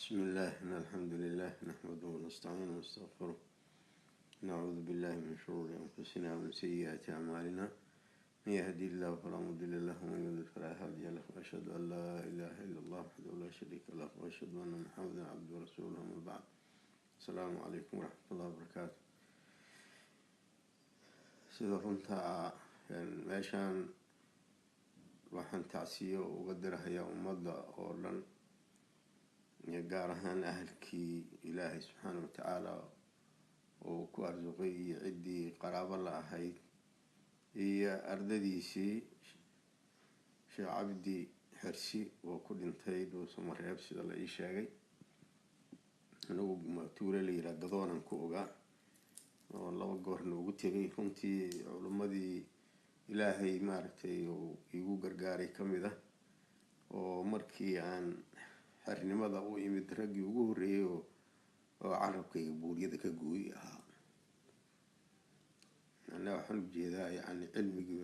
بسم الله إن الحمد لله نحمده ونستعينه ونستغفره. نعوذ بالله من شرور أنفسنا ومن سيئات أعمالنا. من يهدي الله فلا مضل له ومن يضلل فلا هادي له، وأشهد أن لا إله إلا الله وحده لا شريك له، وأشهد أن محمدا عبده ورسوله. أما بعد، السلام عليكم ورحمة الله وبركاته. sida runta meeshaan waxaan tacsiyo uga dirahayaa ummadda oo dhan, gaar ahaan ahalkii ilaahay subxaana watacaala oo ku arsuqay iyo ciddii qaraabo la ahayd iyo ardadiisii sheekh cabdi xirsi oo ku dhintay dhuusamareeb sida la ii sheegay. anagu tuule la yidhaha gadoonan ku ogaa oo 2 goorna ugu tegay. runtii culimmadii ilaahay maaragtay oo igu gargaaray ka mid ah, oo markii aan xernimada u imid raggii ugu horreeyay oo carabkayga buuryada ka gooyi ahaa. anaa waxaan ujeedaa yacni cilmigii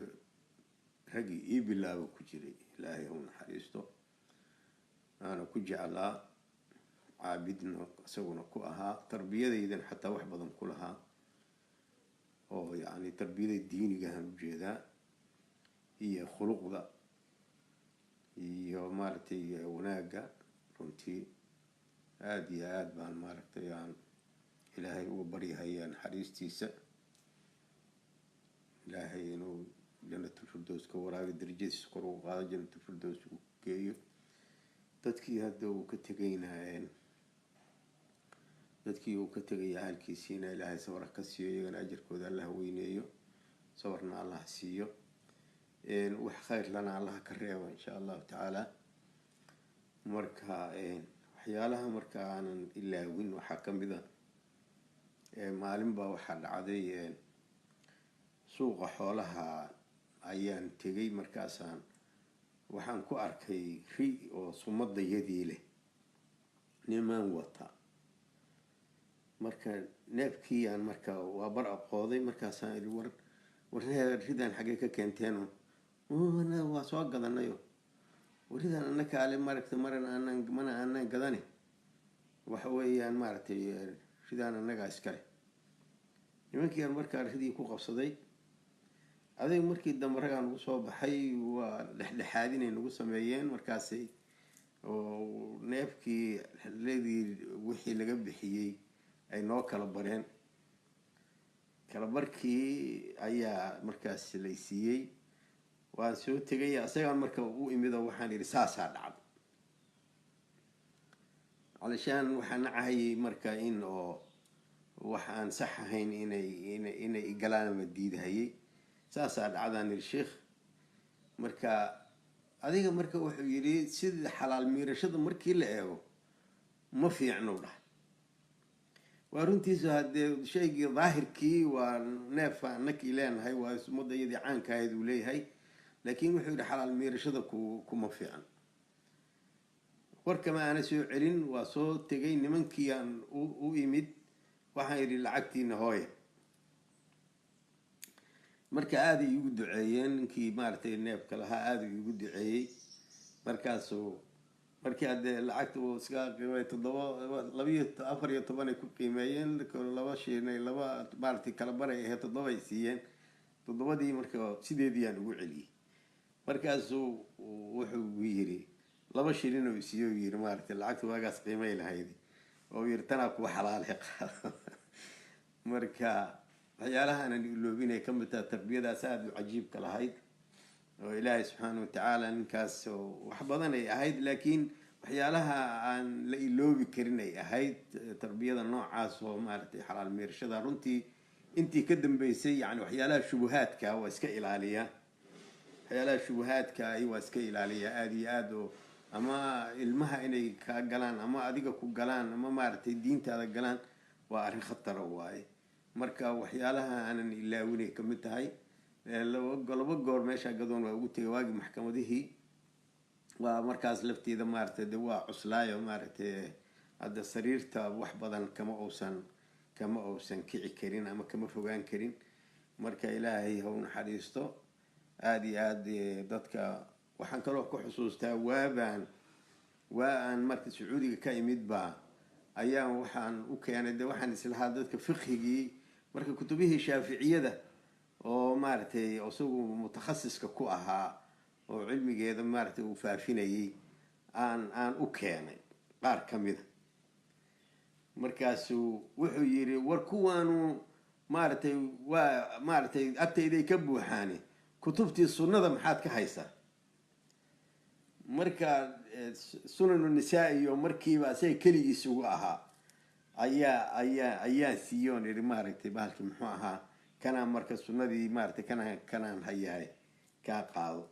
raggii ii bilaabo ku jiray. ilaahay u naxariisto. aana ku jeclaa, caabidna isaguna ku ahaa, tarbiyadaydan xataa wax badan ku lahaa oo yacni tarbiyada diinigahan ujeedaa iyo khuluqda iyo maaragtay wanaagga. runtii aada iyo aada baan maaragtay aan ilaahay uga baryahayaa naxariistiisa. ilaahay inuu janatulfirdows ka waraabi, darajadiisa kor ugu qaado, janatulfirdows uu geeyo. dadkii hadda uu ka tegaynaayeen, dadkii uu ka tegaya ahalkiisiina ilaahay sabar ka siiyo, iyagana ajarkooda allah weyneeyo, sabarna allah siiyo, wax khayr lana allah ka reebo insha allahu tacaala. marka waxyaalaha marka aanan ilaawin waxaa ka mid a maalin baa waxaa dhacday suuqa xoolaha ayaan tegay. markaasaan waxaan ku arkay ri oo sumadayadii leh niman wata. marka neefkiiyaan marka waa bar aqooday. markaasaan ii war ridan xaggee ka keenteen? waa soo gadanayo. waridan anaka ale maaragtay mana aanan gadane, waxa weeyaan maaragtay ridaan annagaa iskale. nimankiiaan markaa ridii ku qabsaday. adag markii dambe ragaa nagu soo baxay, waa dhexdhexaad inay nagu sameeyeen. markaasay oo neefkii ledii wixii laga bixiyey ay noo kala bareen. kala barkii ayaa markaas laysiiyey. waan soo tegay, isagaan marka u imido waxaan idhi saasaa dhacdo. calishaan waxaa nacahayay marka in oo wax aan sax ahayn inay igalaan ama diidahayay. saasaa dhacdaan idhi sheikh. marka adiga marka wuxuu yidhi sida xalaal miirashada markii la eego ma fiicno dhahay. waa runtiisu haddee shaygii daahirkii waa neefa annakii leenahay, waa sumadayadii caanka ahayd uu leeyahay. laakiin wuxuu yidhi xalaal miirashada kuma fiican. warkama aana soo celin, waa soo tegay. nimankii aan u imid waxaan yidhi lacagtiina hooya. marka aaday iigu duceeyeen. ninkii maaragtay neefka lahaa aaday iigu duceeyey. markaasuu markii haddee lacagta uu iska qiimay 4 ay ku qiimeeyeen. 2 shiinay 2 maaragtay kala baray ahayd 7 ay siiyeen. 7dii marka sideedii aan ugu celiyey. markaasuu wuxuu yidhi 2 shilin oo isiiyo yidhi maaragtay lacagta waagaas qiimay lahayd oo yidhi tanaa kuwa xalaale qaado. marka waxyaalaha aanan iloobinay ka mid taha tarbiyadaas aada u cajiibka lahayd oo ilaahay subxaana watacaala ninkaas wax badan ay ahayd, laakiin waxyaalaha aan la iloobi karin ay ahayd tarbiyada noocaas oo maaragtay xalaal miirashada. runtii intii ka dambeysay yani waxyaalaha shubuhaadka waa iska ilaaliyaa. waxyaalaha shubuhaadka waa iska ilaaliyaa aada iyo aada, oo ama ilmaha inay kaa galaan ama adiga ku galaan ama maaragtay diintaada galaan, waa arrin khatara waaye. marka waxyaalaha aanan ilaawinay ka mid tahay. 2 goor meesha gadoon waa ugu tegay waagii maxkamadihii. waa markaas lafteeda maaragtay de waa cuslaayo maaragtay hadda sariirta wax badan kama uusan kici karin ama kama fogaan karin. marka ilaahay ha u naxariisto. aada iyo aada dadka waxaan kaloo ku xusuustaa waabaan waan marka sacuudiga ka imid baa ayaan waxaan u keenay de waxaan islahaa dadka fiqhigii marka kutubihii shaaficiyada oo maaragtay isagu mutakhasiska ku ahaa oo cilmigeeda maaragtay uu faafinayay aan u keenay qaar ka mida markaasuu wuxuu yidhi war kuwaanu maaragtay waa maaragtay agtayday ka buuxaani kutubtii sunnada maxaad ka haysaa marka sunanu nisaa iyo markiiba asaga keligiis ugu ahaa ayaan siiyoon idhi maaragtay bahalkii muxuu ahaa kanaan marka sunnadii maaragtay kanaan hayahay kaa qaado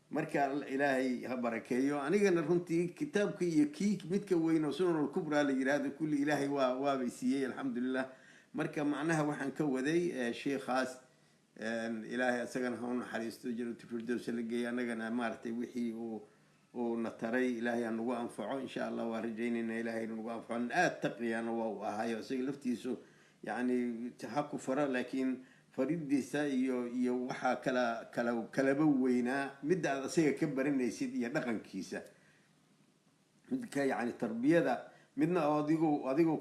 marka ilaahay ha barakeeyo anigana runtii kitaabka iyo kii midka weyn oo sunanul kubra la yidhaahdo kulli ilaahay waabay siiyey alxamdulilah marka macnaha waxaan ka waday sheekhaas ilaahay isagana ha u naxariisto jannatul firdaws la geeyo annagana maaragtay wixii uu na taray ilaahay ha nagu anfaco insha allah waa rajaynayna ilaahay nagu anfaco aad taqiyana waa uu ahaayo isaga laftiisu yani ha ku faro laakiin faridiisa iyo waxaa kalaba weynaa midda aad isaga ka baranaysid iyo dhaqankiisa midka yani tarbiyada midna adigoo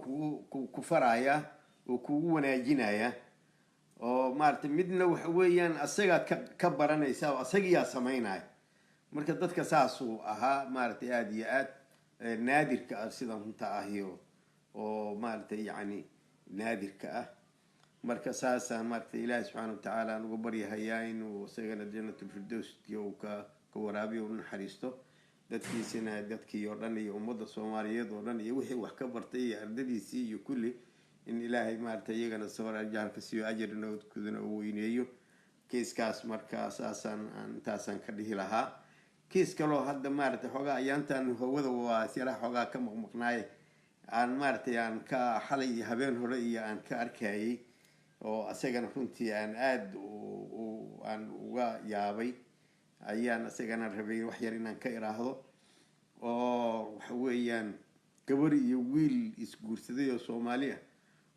ku faraya oo kugu wanaajinaya oo maaragtay midna waxa weeyaan asagaad ka baranaysa oo asagiyaa samaynaya marka dadka saasuu ahaa maaragtay aada iyo aad naadirka ah sida runta ahiyo oo maaragtay yani naadirka ah marka saasaan maaragtay ilaahi subxaana watacaala aan uga baryahayaa inuu isagana janatulfirdowski uu ka waraabiyo u naxariisto dadkiisina dadkii oo dhan iyo ummadda soomaaliyeed oo dhan iyo wixii wax ka bartay iyo ardadiisii iyo kulli in ilaahay maaragtay iyagana sawar ajaarka siiyo ajarinoodkudana u weyneeyo kiiskaas marka saasaan intaasaan ka dhihi lahaa kiis kaloo hadda maaragtay xoogaa ayaantan hawada waa siraha xoogaa ka maqmaqnaaye aan maaragtay aan ka xalay iyo habeen hore iyo aan ka arkayay oo isagana runtii aan aada aan uga yaabay ayaan isagana rabay wax yar inaan ka iraahdo oo waxa weeyaan gabar iyo wiil isguursaday oo soomaali ah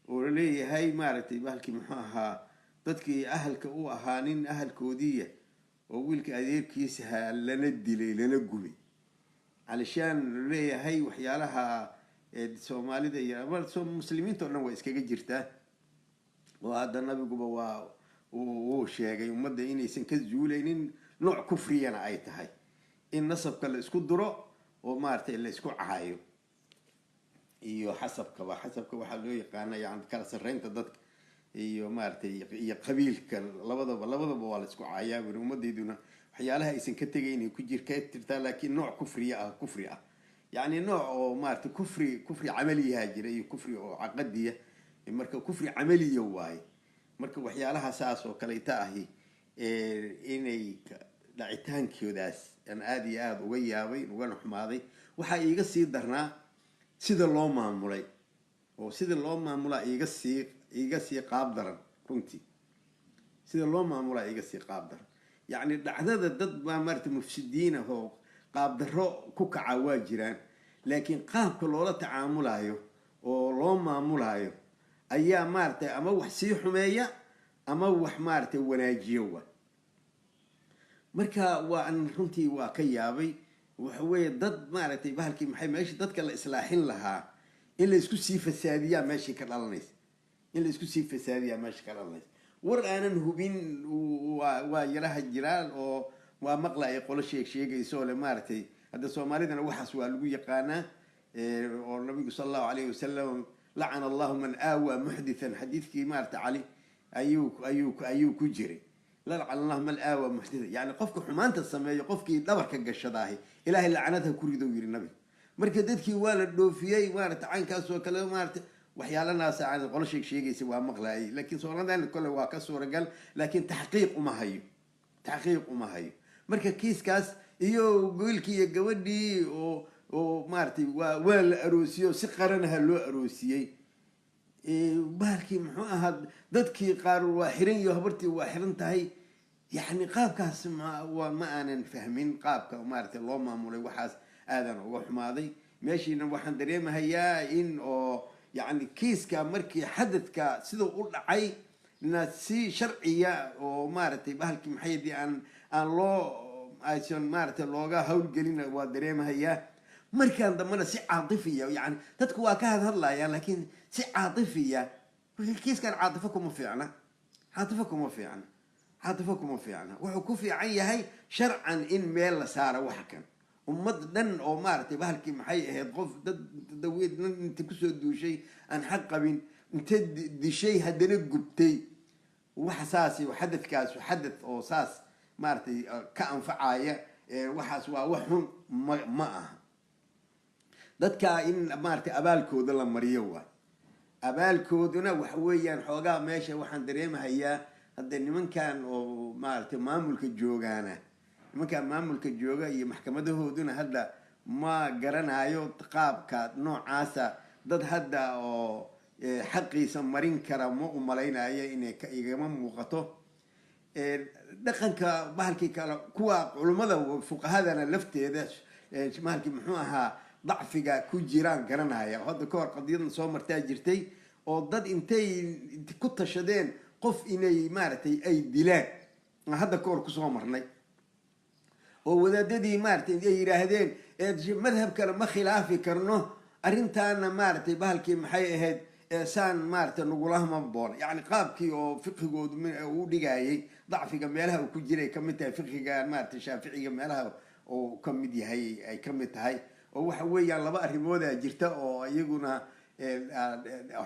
oo la leeyahay maaragtay bahalkii muxuu ahaa dadkii ahalka u ahaa nin ahalkoodiiya oo wiilka adeerkiisaha lana dilay lana gubay علشان leeyahay waxyaalaha soomaalida iyo muslimiinta oo dhan way iskaga jirtaa oo hadda nabiguba waa uu sheegay ummadda inaysan ka zuulaynin nooc kufriyana ay tahay in nasabka la isku duro oo maartay la isku caayo iyo xasabka waxa loo yaqaan yani kala sareynta dadka iyo maartay iyo qabiilka labadaba waa la isku caayaa ummadeeduna waxyaalaha aysan ka tagayn ku jirtaa laakiin nooc kufri ah يعني نوع مارت كفري عملي هاجري كفري أو عقدية مركب كفري عملي واي مركب وحيالها ساس وكليتا هي إني لعتان كيوداس أنا آدي وياوي وأنا حماضي وحي يقصي درنا سيد الله معمولي وسيد الله معمولا يقصي قابدرا كنتي سيد الله معمولا يقصي قابدرا يعني العدد الضد ما مرت مفسدين هو qaabdarro ku kaca waa jiraan laakiin qaabka loola tacaamulayo oo loo maamulayo ayaa maartay ama wax sii xumeeya ama wax maartay wanaajiyo marka waa an runtii waa ka yaabay waxa weeye dad maartay bahalkii maxay meesha dadka la islaaxin lahaa in la isku sii fasaadiyaa meesha ka dhalanaysa war aanan hubin waa yaraha jiraan oo waa maqlaay qolo sheegayso le maartay hada Soomaalidana waxaas waa lagu yaqaana oo nabiga sallallahu alayhi wasallam la'ana Allah man awa muhdithan hadithki maartay ali ayuu ku jiray la'ana Allah man awa muhdithan yani qofka xumaanta sameeyo qofkii dhabarka gashadaahay ilaahay la'anada ku rido yiri nabi marka dadkii waa la dhoofiyay maartay caankaas oo kale maartay waxyaalanaas aan qolo sheegayso waa maqlaay laakiin Soomaalidana kale waa ka suuragal laakiin taxqiiq uma hayo marka kiiskaas iyo goolkii iyo gabadhii oo maartay waa la aroosiyo si qaranaha loo aroosiyay baalkii muxuu ahaa dadkii qaar waa xiran iyo habartii waa xiran tahay yani qaabkaas ma aanan fahmin qaabka maartay loo maamulay waxaas aadan uga xumaaday meeshiina waxaan dareemahayaa in oo yani kiiska markii xadadka sida u dhacay si sharciya oo maartay baalkii maxay aan loo aysan maartay looga hawlgelin waa dareemahayaa markaan dambana si caatifiya yani dadku waa ka hadlayaan laakiin si caatifiya kiiskan caatifo kuma fiicna caatifo kuma fiicna caatifo kuma fiicna wuxuu ku fiican yahay sharcan in meel la saaro waxa kan ummad dhan oo maaragtay bahalkii maxay ahayd qof dad daweed inta kusoo duushay aan xaq qabin inta dishay haddana gubtay waxa saasi xadadkaas xadad oo saas maaragtay ka anfacaya waxaas waa wax xun ma aha dadka in maaragtay abaalkooda la mariyo waa abaalkooduna waxa weeyaan xoogaa meesha waxaan dareemahayaa hadda nimankan oo maaragtay maamulka joogaana nimankan maamulka jooga iyo maxkamadahooduna hadda ma garanayo qaabka noocaasa dad hadda oo xaqiisa marin kara ma u malaynayo inay igama muuqato dhaqanka bahalkii kale kuwa culummada fuqahadana lafteeda bahalkii muxuu ahaa ضعفiga ku jiraan garanaya hadda ka hor qadiyadna soo martaa jirtay oo dad intay ku tashadeen qof inay maaragtay ay dilaan hadda ka hor kusoo marnay oo wadaadadii maaragtay ay yiraahdeen madhab kale ma khilaafi karno arrintaana maaragtay bahalkii maxay ahayd saan maaragtay nagulahma boon yani qaabkii oo fiqhigoodu uu dhigayay ضعفiga meelaha uu ku jiray kamid tahay fiqhiga maaragtay shaaficiga meelaha oo kamid yahay ay kamid tahay oo waxa weeyaan laba arrimooda jirta oo iyaguna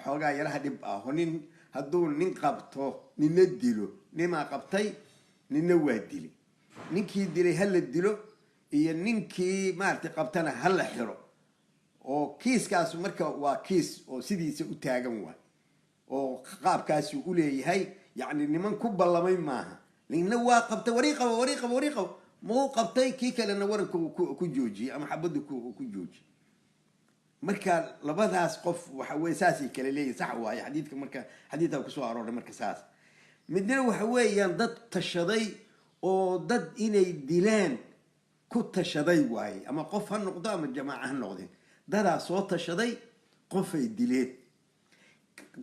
xoogaa yaraha dhib ah nin hadduu nin qabto nina dilo nimaa qabtay nina waa dilay ninkii dilay hala dilo iyo ninkii maaragtay qabtana hala xiro oo kiiskaas marka waa kiis oo sidiisa u taagan waay oo qaabkaasi u leeyahay yacni niman ku ballamay maaha nina waa qabtay wariiqaba ma uu qabtay kii kalena waranka ku joojiyey ama xabadda ku joojiyey marka labadaas qof waxa weye saasay kala leeyihin sax waaye xadiidka marka xadiidka kusoo arooray marka saas midna waxa weeyaan dad tashaday oo dad inay dilaan ku tashaday waaye ama qof ha noqdo ama jamaaca ha noqdeen dadaa soo tashaday qofay dileen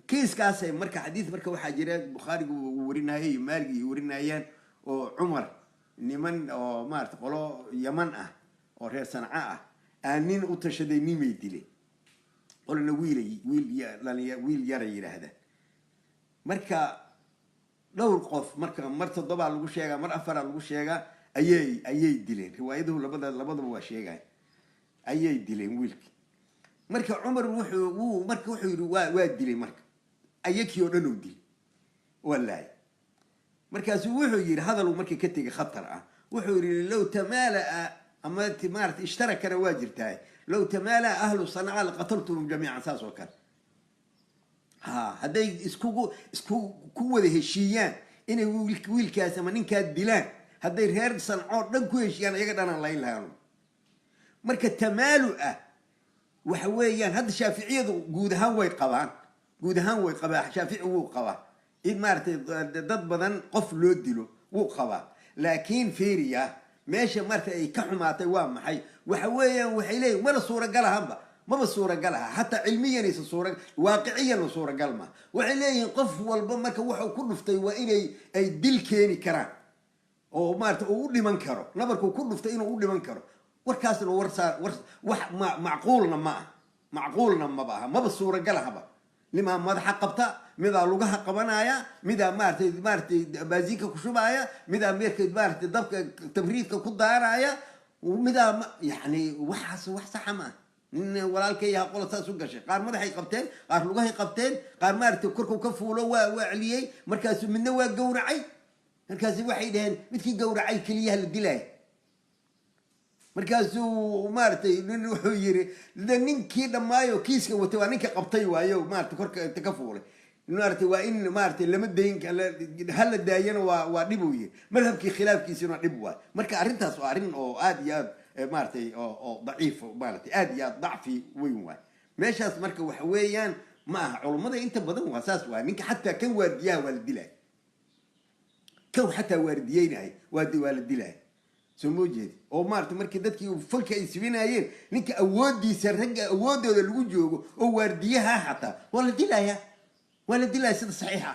kiiskaasay marka xadiid marka waxaa jira bukhaarigu uu warinayay iyo maalig iyo warinayaan oo cumar niman oo maarata qolo yaman ah oo reer sanca ah aan nin u tashaday nimay dileen qolana wiil yara yidhaahdaan marka dhowr qof marka mar 7 lagu sheegaa mar 4 lagu sheegaa ayay dileen riwaayaduhu labadaba waa sheegay ayay dileen wiilkii marka cumar wuxuu yiri waa dilay marka ayakii oo dhan uu dilay wallahi markaasuu wuxuu yiri hadaluu markii ka tegay khatar ah wuxuu yiri law tamala ama timaart ishtarakana waa jirtaa law tamala ahlu sanaa laqataltum jamii'an saas oo kale hadday isku wada heshiiyaan inay wiilkaas ama ninkaa dilaan hadday reer sanco dhan ku heshiiyaan iyaga dhanaan layn lahaano marka tamaalu waxa weeyaan hadda shaaficiyadu guud ahaan way qabaa shaafici wuu qabaa in maaragtay dad badan qof loo dilo wuu qabaa laakiin fiiriya meesha marka ay ka xumaatay waa maxay waxa weeyaan waxay leeyihiin mala suuragalahanba maba suuragalaha hataa cilmiyanaysa waaqiciyan suuragal ma waxay leeyihiin qof walba marka wuxuu ku dhuftay waa inay ay dil keeni karaan oo maaragtay uu u dhiman karo nabarkuu ku dhuftay inuu u dhiman karo warkaasna wax macquulna ma aha macquulna maba aha maba suuragalahaba nimaa madaxa qabta midaa lugaha qabanaya midaa maaragtay baaziinka ku shubaya midaa maaragtay dabka tabriidka ku daaraya midaa yani waxaas wax saxa ma nin walaalkay yaha qola saas u gashay qaar madaxay qabteen qaar lugahay qabteen qaar maaragtay korkuu ka fuulo waa celiyey markaasuu midna waa gowracay markaasi waxay dhaheen midkii gowracay keliyaha la dilaya markaasuu maaragtay nin wuxuu yiri ninkii dhammaayo kiiska watay waa ninka qabtay waayo maaragtay korka inta ka fuulay maaragtay waa in maaragtay lama dayn hala daayana waa dhib uu yiri madhabkii khilaafkiisuna dhib waay marka arrintaas waa arrin oo aad iyo aad maaragtay oo daciif maaragtay aad iyo aad dacfi weyn waay meeshaas marka waxa weeyaan ma aha culummada inta badan waa saas waay ninka xataa kan waardiyaha waa la dilay kan xataa waardiyeynay waa la dilay soo moojeed oo maaragtay markii dadkii falka ay sibinayeen ninka awoodiisa ragga awoodooda lagu joogo oo waardiyaha xataa waa la dilaya sida saxiixa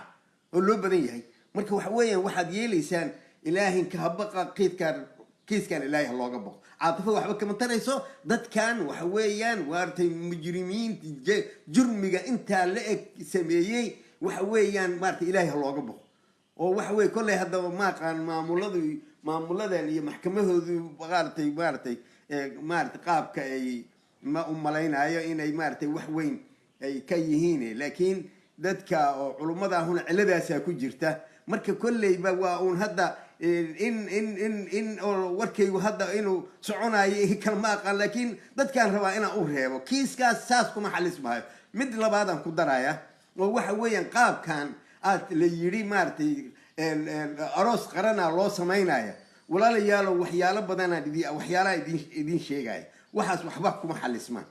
oo loo badan yahay marka waxa weeyaan waxaad yeelaysaan ilaahinka habaqa qiidkaan كيس كان إلهي الله قبض عاطفة وحبك كمان تريسو دت كان وحويان وارتي مجرمين جرمي أنت لقيك سميي وحويان مارت إلهي الله قبض وحوي كل هذا ما كان معمولة اللي محكمة مارت قاب كأي ما ملايين هاي إن أي مارت وحوين أي كيهيني لكن دت كعلماء هنا علدا سيكون مركب كل يبقى هذا إن وركي وهذا إنه سعونا كلمة قال لكن دت كان روا أنا أورهه كيس كاساسكم محل اسمه مثل بعضهم كدرايا وحويان قاب كان ليري مارتي أروس قرنا الله سمينايا ولا ليالو وحياله بدنا دي وحياله يدين شيء جاي وحاس وحبكم محل اسمه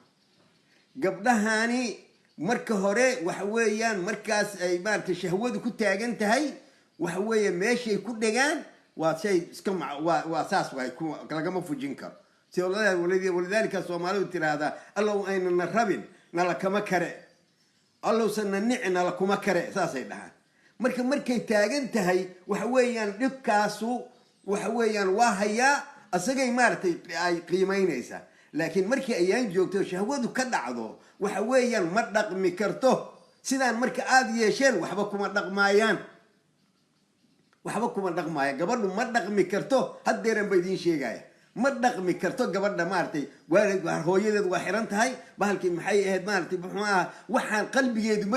قبلها هاني مركه هوري وحويان مركز أي مارتي شهوده كنت أجنت هاي وحويان ماشي كل دجان وشيء سكمع وأساس ويكون كلامه في جنكر ولذلك الصومالي ترى هذا الله أين الربين نلك مكره الله سننع نلك مكره أساس ده مركي تاجنت هاي وحويان لكاسو وحويان وهيا أسجى مارتي أي قيمين إيسا لكن مركي أيام جوكتو شهوده كدعضو وحويان مدق مكرته سيدان مركي عادي يشين وحبكم مدق مايان وحبكم مدق مايان قبل مدق مكرته هديرن بيدين شيء جاي مدق مكرته قبل مارتي هو يد وحرنت هاي بهالك محي هاد مارتي بحما وحن قلبي يد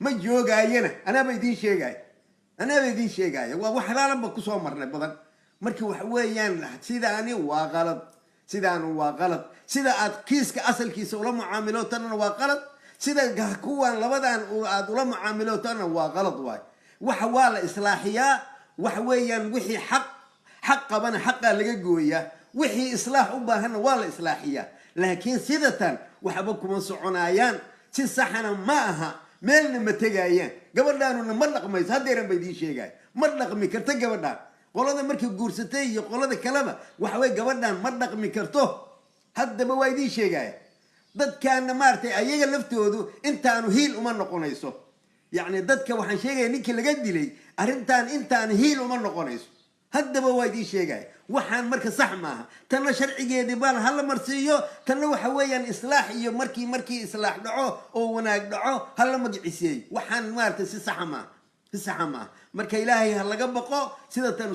مجوجو جاينا أنا بيدين شيء جاي أنا بيدين شيء جاي وحنا لما كسر مرنا بدن مركي وحويان سيداني وغلط سيدان وغلط سيدا كيس كأصل كيس ولا معاملاتنا وغلط سيدا كوان لبدان ولا معاملاتنا وغلط واي وحوال إصلاحية وحويان وحي حق بنا حق اللي جوية وحي إصلاح وبهنا ولا إصلاحية لكن سيدة وحبكم من صعنايان سيسحنا معها ملنا متجايين قبل لا نمرق ما يصدرن بيدين شيء جاي مرق مكرت قبل لا قولنا مركب جورستي يقولنا كلامه وحوي قبلنا مرق مكرته هذا بوايدين شيء جاي ضد كان مارتي أيها لفتودو أنت أنا هيل وما نقونيسو يعني ضد كوحن شيء جاي نيك اللي قد لي أنت أنا هيل وما نقونيسو هذا بوايدين شيء جاي وحن مركز صح معها تنا شرعي جدي بال هلا مرسيو تنا وحويا إصلاحي مركي إصلاح دعوه أو وناك دعوه هلا مجلسي وحن مارتي صح معه سيسحماه مركا إلهي هلا قبقو سيدتنا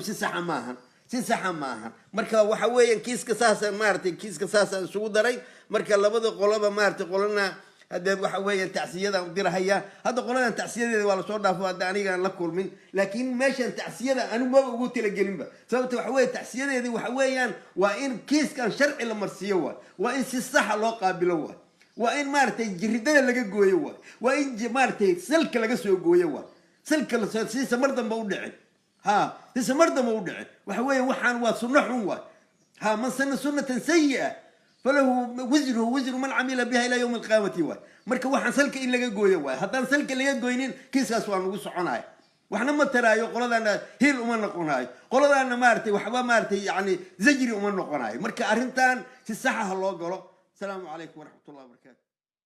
سيسحماها مركا وحويا كيس كساسا مارتي كيس كساسا سودري مركا لبدا قلبا مارتي قلنا هذا وحويا تعسيدا ودير هيا هذا قلنا تعسيدا ولا صودا فهذا أنا لكل من لكن ماشي تعسيدا أنا ما قلت لك جنبه سويت وحويا تعسيدا دي وحويا وإن كيس كان شرعي لمرسيوه وإن سيصح الله قابلوه وإن مارتي جردان لقى جويوه وإن مارتي سلك لقى سوى جويوه سلك السياسة مرضى موضعي سياسة مرضى موضعي وحوي وحن وصنحوا من سنة سيئة فله وزر من عمل بها إلى يوم القيامة مركب وحن سلك إلا جوي حتى سلك اللي جوينين كيس أسوان وصعناي وحنا ما ترى يقول أنا هيل ومن نقناي قول أنا مارتي وحبا مارتي يعني زجري ومن نقناي مركب أرنتان في الصحة الله قالوا السلام عليكم ورحمة الله وبركاته.